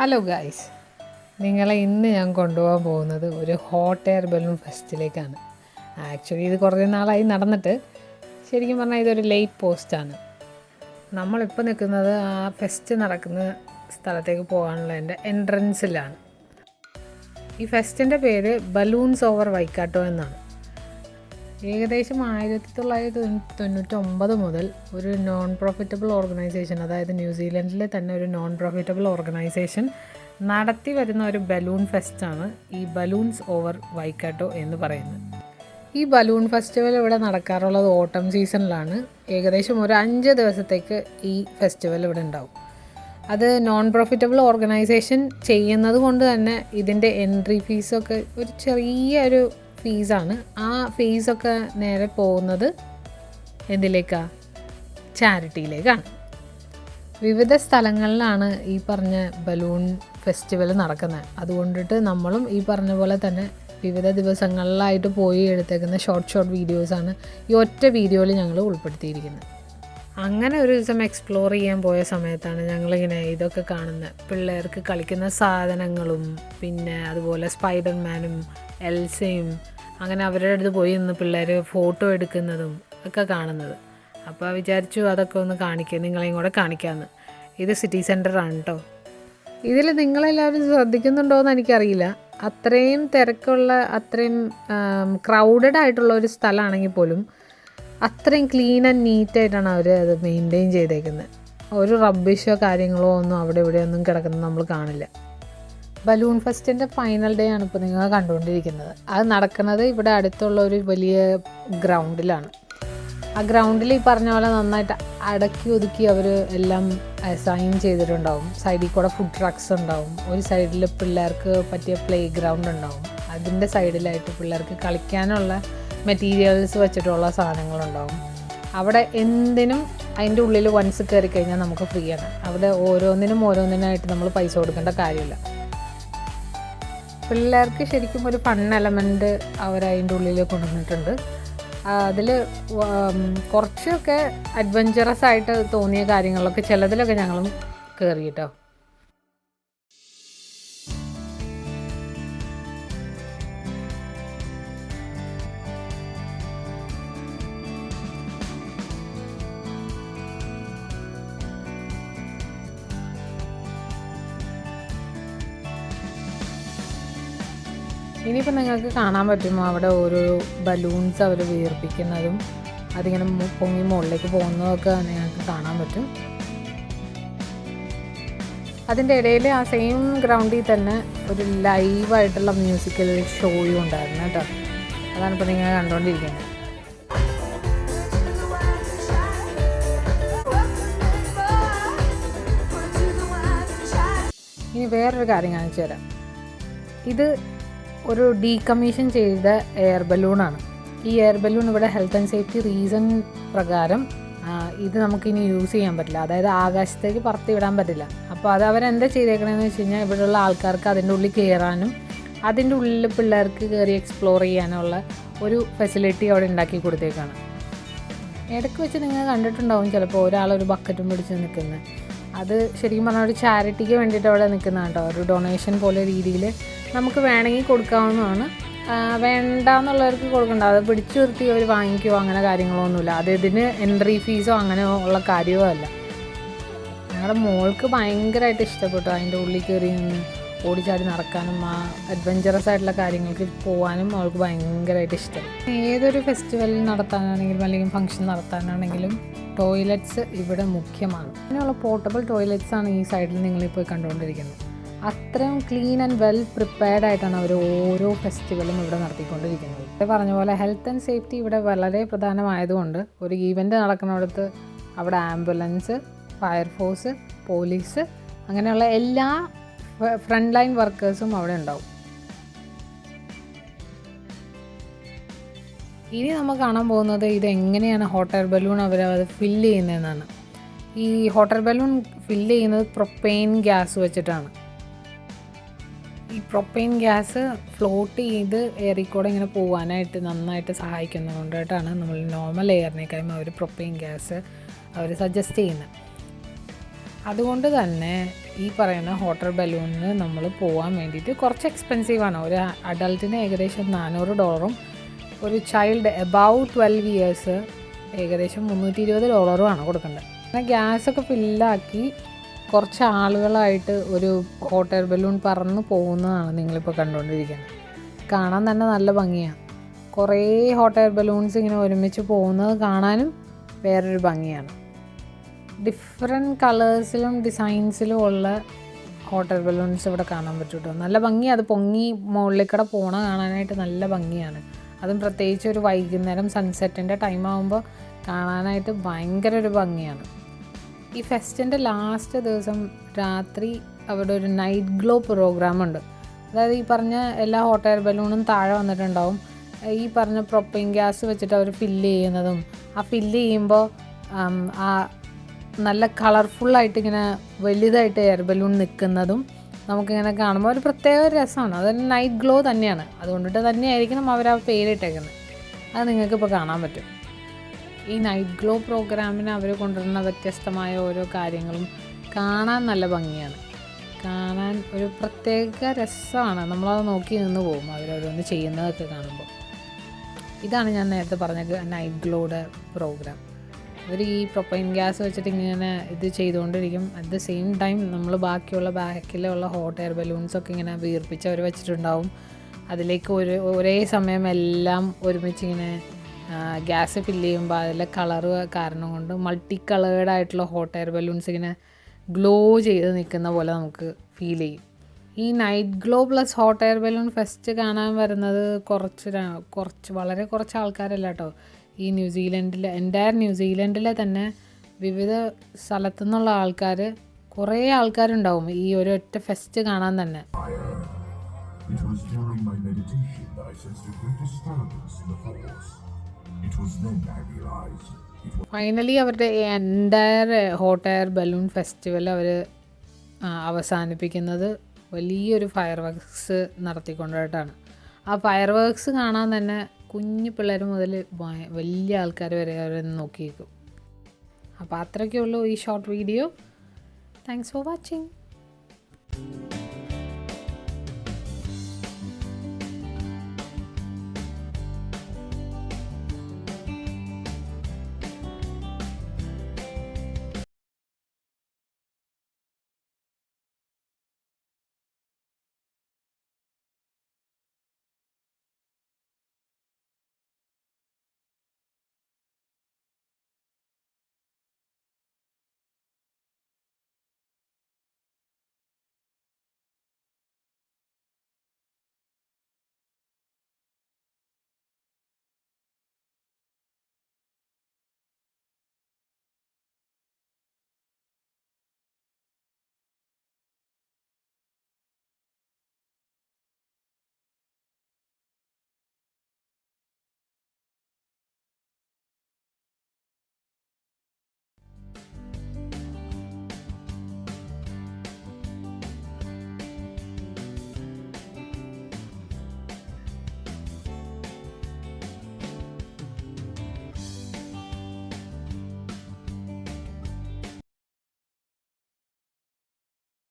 Hello guys, നിങ്ങളെ ഇന്ന് ഞാൻ കൊണ്ടുപോകാൻ പോകുന്നത് ഒരു ഹോട്ട് എയർ ബലൂൺ ഫെസ്റ്റിലേക്കാണ്. ആക്ച്വലി ഇത് കുറേ നാളായി നടന്നിട്ട്, ശരിക്കും പറഞ്ഞാൽ ഇതൊരു ലേറ്റ് പോസ്റ്റാണ്. നമ്മളിപ്പോൾ നിൽക്കുന്നത് ആ ഫെസ്റ്റ് നടക്കുന്ന സ്ഥലത്തേക്ക് പോകാനുള്ള എൻ്റെ എൻട്രൻസിലാണ്. ഈ ഫെസ്റ്റിൻ്റെ പേര് ബലൂൺസ് ഓവർ വൈക്കാട്ടോ എന്നാണ്. ഏകദേശം 1999 മുതൽ ഒരു നോൺ പ്രോഫിറ്റബിൾ ഓർഗനൈസേഷൻ, അതായത് ന്യൂസിലൻഡിലെ തന്നെ ഒരു നോൺ പ്രോഫിറ്റബിൾ ഓർഗനൈസേഷൻ നടത്തി വരുന്ന ഒരു ബലൂൺ ഫെസ്റ്റാണ് ഈ ബലൂൺസ് ഓവർ വൈക്കാട്ടോ എന്ന് പറയുന്നത്. ഈ ബലൂൺ ഫെസ്റ്റിവൽ ഇവിടെ നടക്കാറുള്ളത് ഓട്ടം സീസണിലാണ്. ഏകദേശം ഒരു 5 ദിവസത്തേക്ക് ഈ ഫെസ്റ്റിവൽ ഇവിടെ ഉണ്ടാവും. അത് നോൺ പ്രോഫിറ്റബിൾ ഓർഗനൈസേഷൻ ചെയ്യുന്നത് കൊണ്ട് തന്നെ ഇതിൻ്റെ എൻട്രി ഫീസൊക്കെ ഒരു ചെറിയൊരു ഫീസാണ്. ആ ഫീസൊക്കെ നേരെ പോകുന്നത് എന്തിലേക്കാണ്? ചാരിറ്റിയിലേക്കാണ്. വിവിധ സ്ഥലങ്ങളിലാണ് ഈ പറഞ്ഞ ബലൂൺ ഫെസ്റ്റിവൽ നടക്കുന്നത്. അതുകൊണ്ടിട്ട് നമ്മളും ഈ പറഞ്ഞ പോലെ തന്നെ വിവിധ ദിവസങ്ങളിലായിട്ട് പോയി എടുത്തേക്കുന്ന ഷോർട്ട് വീഡിയോസാണ് ഈ ഒറ്റ വീഡിയോയിൽ ഞങ്ങൾ ഉൾപ്പെടുത്തിയിരിക്കുന്നത്. അങ്ങനെ ഒരു ദിവസം എക്സ്പ്ലോർ ചെയ്യാൻ പോയ സമയത്താണ് ഞങ്ങളിങ്ങനെ ഇതൊക്കെ കാണുന്നത്. പിള്ളേർക്ക് കളിക്കുന്ന സാധനങ്ങളും പിന്നെ അതുപോലെ സ്പൈഡർമാനും എൽസയും അങ്ങനെ അവരുടെ അടുത്ത് പോയി നിന്ന് പിള്ളേർ ഫോട്ടോ എടുക്കുന്നതും ഒക്കെ കാണുന്നത്. അപ്പോൾ വിചാരിച്ചു അതൊക്കെ ഒന്ന് നിങ്ങളെയും കൂടെ കാണിക്കാമെന്ന്. ഇത് സിറ്റി സെൻറ്ററാണ് കേട്ടോ. ഇതിൽ നിങ്ങളെല്ലാവരും ശ്രദ്ധിക്കുന്നുണ്ടോയെന്ന് എനിക്കറിയില്ല. അത്രയും തിരക്കുള്ള, അത്രയും ക്രൗഡഡ് ആയിട്ടുള്ള ഒരു സ്ഥലമാണെങ്കിൽ പോലും അത്രയും ക്ലീൻ ആൻഡ് നീറ്റായിട്ടാണ് അവർ അത് മെയിൻറ്റെയിൻ ചെയ്തേക്കുന്നത്. ഒരു റബ്ബിഷോ കാര്യങ്ങളോ ഒന്നും അവിടെ ഇവിടെയൊന്നും കിടക്കുന്നത് നമ്മൾ കാണില്ല. ബലൂൺ ഫെസ്റ്റിൻ്റെ ഫൈനൽ ഡേ ആണ് ഇപ്പോൾ നിങ്ങൾ കണ്ടുകൊണ്ടിരിക്കുന്നത്. അത് നടക്കുന്നത് ഇവിടെ അടുത്തുള്ള ഒരു വലിയ ഗ്രൗണ്ടിലാണ്. ആ ഗ്രൗണ്ടിൽ ഈ പറഞ്ഞ പോലെ നന്നായിട്ട് അടക്കി ഒതുക്കി അവർ എല്ലാം അസൈൻ ചെയ്തിട്ടുണ്ടാവും. സൈഡിൽ കൂടെ ഫുഡ് ട്രക്സ് ഉണ്ടാവും. ഒരു സൈഡിൽ പിള്ളേർക്ക് പറ്റിയ പ്ലേ ഗ്രൗണ്ട് ഉണ്ടാവും. അതിൻ്റെ സൈഡിലായിട്ട് പിള്ളേർക്ക് കളിക്കാനുള്ള മെറ്റീരിയൽസ് വെച്ചിട്ടുള്ള സാധനങ്ങളുണ്ടാവും. അവിടെ എന്തിനും അതിൻ്റെ ഉള്ളിൽ വൺസ് കയറി കഴിഞ്ഞാൽ നമുക്ക് ഫ്രീ ആണ്. അവിടെ ഓരോന്നിനായിട്ട് നമ്മൾ പൈസ കൊടുക്കേണ്ട കാര്യമില്ല. പിള്ളേർക്ക് ശരിക്കും ഒരു ഫൺ എലമെൻറ്റ് അവരതിൻ്റെ ഉള്ളിൽ കൊണ്ടുവന്നിട്ടുണ്ട്. അതിൽ കുറച്ചൊക്കെ അഡ്വഞ്ചറസ് ആയിട്ട് തോന്നിയ കാര്യങ്ങളിലൊക്കെ ചിലതിലൊക്കെ ഞങ്ങളും കയറി കേട്ടോ. ഇനിയിപ്പോൾ നിങ്ങൾക്ക് കാണാൻ പറ്റുമോ അവിടെ ഓരോ ബലൂൺസ് അവർ വീർപ്പിക്കുന്നതും അതിങ്ങനെ പൊങ്ങി മുകളിലേക്ക് പോകുന്നതൊക്കെ നിങ്ങൾക്ക് കാണാൻ പറ്റും. അതിൻ്റെ ഇടയിൽ ആ സെയിം ഗ്രൗണ്ടിൽ തന്നെ ഒരു ലൈവായിട്ടുള്ള മ്യൂസിക്കൽ ഷോയും ഉണ്ടായിരുന്നു കേട്ടോ. അതാണ് ഇപ്പോൾ നിങ്ങൾ കണ്ടുകൊണ്ടിരിക്കുന്നത്. ഇനി വേറൊരു കാര്യം കാണിച്ചു തരാം. ഇത് ഒരു ഡീകമ്മീഷൻ ചെയ്ത എയർ ബലൂണാണ്. ഈ എയർ ബലൂൺ ഇവിടെ ഹെൽത്ത് ആൻഡ് സേഫ്റ്റി റീസൺ പ്രകാരം ഇത് നമുക്കിനി യൂസ് ചെയ്യാൻ പറ്റില്ല. അതായത് ആകാശത്തേക്ക് പറത്തി വിടാൻ പറ്റില്ല. അപ്പോൾ അത് അവരെന്താ ചെയ്തേക്കണമെന്ന് വെച്ച് കഴിഞ്ഞാൽ ഇവിടെയുള്ള ആൾക്കാർക്ക് അതിൻ്റെ ഉള്ളിൽ കയറാനും അതിൻ്റെ ഉള്ളിൽ പിള്ളേർക്ക് കയറി എക്സ്പ്ലോർ ചെയ്യാനുള്ള ഒരു ഫെസിലിറ്റി അവിടെ ഉണ്ടാക്കി കൊടുത്തേക്കാണ്. ഇടയ്ക്ക് വെച്ച് നിങ്ങൾ കണ്ടിട്ടുണ്ടാവും ചിലപ്പോൾ ഒരാളൊരു ബക്കറ്റും പിടിച്ച് നിൽക്കുന്നത്. അത് ശരിക്കും പറഞ്ഞാൽ ഒരു ചാരിറ്റിക്ക് വേണ്ടിയിട്ട് അവിടെ നിൽക്കുന്നതാണ് കേട്ടോ. ഒരു ഡൊണേഷൻ പോലെ രീതിയിൽ നമുക്ക് വേണമെങ്കിൽ കൊടുക്കാവുന്നതാണ്. വേണ്ടാന്നുള്ളവർക്ക് കൊടുക്കണ്ട. അത് പിടിച്ചു നിർത്തി അവർ വാങ്ങിക്കുമോ അങ്ങനെ കാര്യങ്ങളൊന്നുമില്ല. അത് ഇതിന് എൻട്രി ഫീസോ അങ്ങനെ ഉള്ള കാര്യമോ അല്ല. ഞങ്ങളുടെ മോൾക്ക് ഭയങ്കരമായിട്ട് ഇഷ്ടപ്പെട്ടു. അതിൻ്റെ ഉള്ളിൽ കയറി നിന്ന് ഓടിച്ചാടി നടക്കാനും ആ അഡ്വഞ്ചറസ് ആയിട്ടുള്ള കാര്യങ്ങൾക്ക് പോകാനും അവൾക്ക് ഭയങ്കരമായിട്ട് ഇഷ്ടം. ഏതൊരു ഫെസ്റ്റിവൽ നടത്താനാണെങ്കിലും അല്ലെങ്കിൽ ഫംഗ്ഷൻ നടത്താനാണെങ്കിലും ടോയ്ലറ്റ്സ് ഇവിടെ മുഖ്യമാണ്. അങ്ങനെയുള്ള പോർട്ടബിൾ ടോയ്ലറ്റ്സാണ് ഈ സൈഡിൽ നിങ്ങളിപ്പോൾ കണ്ടുകൊണ്ടിരിക്കുന്നത്. അത്രയും ക്ലീൻ ആൻഡ് വെൽ പ്രിപ്പയർഡ് ആയിട്ടാണ് അവർ ഓരോ ഫെസ്റ്റിവലും ഇവിടെ നടത്തിക്കൊണ്ടിരിക്കുന്നത്. പറഞ്ഞ പോലെ ഹെൽത്ത് ആൻഡ് സേഫ്റ്റി ഇവിടെ വളരെ പ്രധാനമായതുകൊണ്ട് ഒരു ഈവൻ്റ് നടക്കുന്നിടത്ത് അവിടെ ആംബുലൻസ്, ഫയർഫോഴ്സ്, പോലീസ് അങ്ങനെയുള്ള എല്ലാ ഫ്രണ്ട് ലൈൻ വർക്കേഴ്സും അവിടെ ഉണ്ടാവും. ഇനി നമ്മൾ കാണാൻ പോകുന്നത് ഇതെങ്ങനെയാണ് ഹോട്ട് എയർ ബലൂൺ അവരത് ഫില്ല് ചെയ്യുന്നതെന്നാണ്. ഈ ഹോട്ട് എയർ ബലൂൺ ഫില്ല് ചെയ്യുന്നത് പ്രൊപ്പെയിൻ ഗ്യാസ് വെച്ചിട്ടാണ്. ഈ പ്രൊപ്പെയിൻ ഗ്യാസ് ഫ്ലോട്ട് ചെയ്ത് എയറിൽ കൂടെ ഇങ്ങനെ പോകാനായിട്ട് നന്നായിട്ട് സഹായിക്കുന്നതുകൊണ്ടായിട്ടാണ് നമ്മൾ നോർമൽ എയറിനേക്കാളും അവർ പ്രൊപ്പെയിൻ ഗ്യാസ് അവർ സജസ്റ്റ് ചെയ്യുന്നത്. അതുകൊണ്ട് തന്നെ ഈ പറയുന്ന ഹോട്ട് എയർ ബലൂണിന് നമ്മൾ പോകാൻ വേണ്ടിയിട്ട് കുറച്ച് എക്സ്പെൻസീവാണ്. ഒരു അഡൾട്ടിന് ഏകദേശം $400, ഒരു ചൈൽഡ് എബൌട്ട് 12 ഇയേഴ്സ് ഏകദേശം $320 കൊടുക്കേണ്ടത്. അങ്ങനെ ഗ്യാസൊക്കെ ഫില്ലാക്കി കുറച്ച് ആളുകളായിട്ട് ഒരു ഹോട്ട് എയർ ബലൂൺ പറന്ന് പോകുന്നതാണ് നിങ്ങളിപ്പോൾ കണ്ടുകൊണ്ടിരിക്കുന്നത്. കാണാൻ തന്നെ നല്ല ഭംഗിയാണ്. കുറേ ഹോട്ട് എയർ ബലൂൺസ് ഇങ്ങനെ ഒരുമിച്ച് പോകുന്നത് കാണാനും വേറൊരു ഭംഗിയാണ്. ഡിഫറെൻറ്റ് കളേഴ്സിലും ഡിസൈൻസിലും ഉള്ള ഹോട്ട് എയർ ബലൂൺസ് ഇവിടെ കാണാൻ പറ്റും കേട്ടോ. നല്ല ഭംഗിയാണ്. അത് പൊങ്ങി മുകളിലേക്കൂടെ പോണ കാണാനായിട്ട് നല്ല ഭംഗിയാണ്. അതും പ്രത്യേകിച്ച് ഒരു വൈകുന്നേരം സൺസെറ്റിൻ്റെ ടൈം ആകുമ്പോൾ കാണാനായിട്ട് ഭയങ്കര ഒരു ഭംഗിയാണ്. ഈ ഫെസ്റ്റിൻ്റെ ലാസ്റ്റ് ദിവസം രാത്രി അവിടെ ഒരു നൈറ്റ് ഗ്ലോ പ്രോഗ്രാമുണ്ട്. അതായത് ഈ പറഞ്ഞ എല്ലാ ഹോട്ട് എയർ ബലൂണും താഴെ വന്നിട്ടുണ്ടാവും. ഈ പറഞ്ഞ പ്രൊപ്പൈൻ ഗ്യാസ് വെച്ചിട്ട് അവർ ഫില്ല് ചെയ്യുന്നതും, ആ ഫില്ല് ചെയ്യുമ്പോൾ ആ നല്ല കളർഫുള്ളായിട്ട് ഇങ്ങനെ വലുതായിട്ട് എയർ ബലൂൺ നിൽക്കുന്നതും നമുക്കിങ്ങനെ കാണുമ്പോൾ ഒരു പ്രത്യേക രസമാണ്. അതൊരു നൈറ്റ് ഗ്ലോ തന്നെയാണ്. അതുകൊണ്ടിട്ട് തന്നെയായിരിക്കണം അവർ ആ പേരിട്ടേക്കുന്നത്. അത് നിങ്ങൾക്കിപ്പോൾ കാണാൻ പറ്റും. ഈ നൈറ്റ് ഗ്ലോ പ്രോഗ്രാമിന് അവർ കൊണ്ടുവരുന്ന വ്യത്യസ്തമായ ഓരോ കാര്യങ്ങളും കാണാൻ നല്ല ഭംഗിയാണ്. കാണാൻ ഒരു പ്രത്യേക രസമാണ്. നമ്മളത് നോക്കി നിന്ന് പോകും അവരോരോന്ന് ചെയ്യുന്നതൊക്കെ കാണുമ്പോൾ. ഇതാണ് ഞാൻ നേരത്തെ പറഞ്ഞ നൈറ്റ് ഗ്ലോയുടെ പ്രോഗ്രാം. അവർ ഈ പ്രൊപ്പൈൻ ഗ്യാസ് വെച്ചിട്ട് ഇങ്ങനെ ഇത് ചെയ്തുകൊണ്ടിരിക്കും. അറ്റ് ദ സെയിം ടൈം നമ്മൾ ബാക്കിയുള്ള ബാക്കിലുള്ള ഹോട്ട് എയർ ബലൂൺസൊക്കെ ഇങ്ങനെ വീർപ്പിച്ച് അവർ വെച്ചിട്ടുണ്ടാവും. അതിലേക്ക് ഒരേ സമയം എല്ലാം ഒരുമിച്ചിങ്ങനെ ഗ്യാസ് ഫില്ല് ചെയ്യുമ്പോൾ അതിലെ കളറ് കാരണം കൊണ്ട് മൾട്ടി കളേർഡായിട്ടുള്ള ഹോട്ട് എയർ ബലൂൺസ് ഇങ്ങനെ ഗ്ലോ ചെയ്ത് നിൽക്കുന്ന പോലെ നമുക്ക് ഫീൽ ചെയ്യും. ഈ night glow plus hot air balloon fest കാണാൻ വരുന്നത് വളരെ കുറച്ച് ആൾക്കാരല്ല കേട്ടോ. ഈ ന്യൂസിലൻഡിലെ തന്നെ വിവിധ സ്ഥലത്തു നിന്നുള്ള ആൾക്കാർ, കുറേ ആൾക്കാരുണ്ടാവും ഈ ഒരു ഒറ്റ ഫെസ്റ്റ് കാണാൻ തന്നെ. ഫൈനലി അവരുടെ entire hot air balloon festival അവർ അവസാനിപ്പിക്കുന്നത് വലിയൊരു ഫയർ വർക്ക്സ് നടത്തിക്കൊണ്ടിട്ടാണ്. ആ ഫയർ വർക്ക്സ് കാണാൻ തന്നെ കുഞ്ഞു പിള്ളേർ മുതൽ വലിയ ആൾക്കാർ വരെ അവരൊന്ന് നോക്കിയേക്കും. അപ്പോൾ അത്രയ്ക്കേ ഉള്ളൂ ഈ short video. Thanks for watching.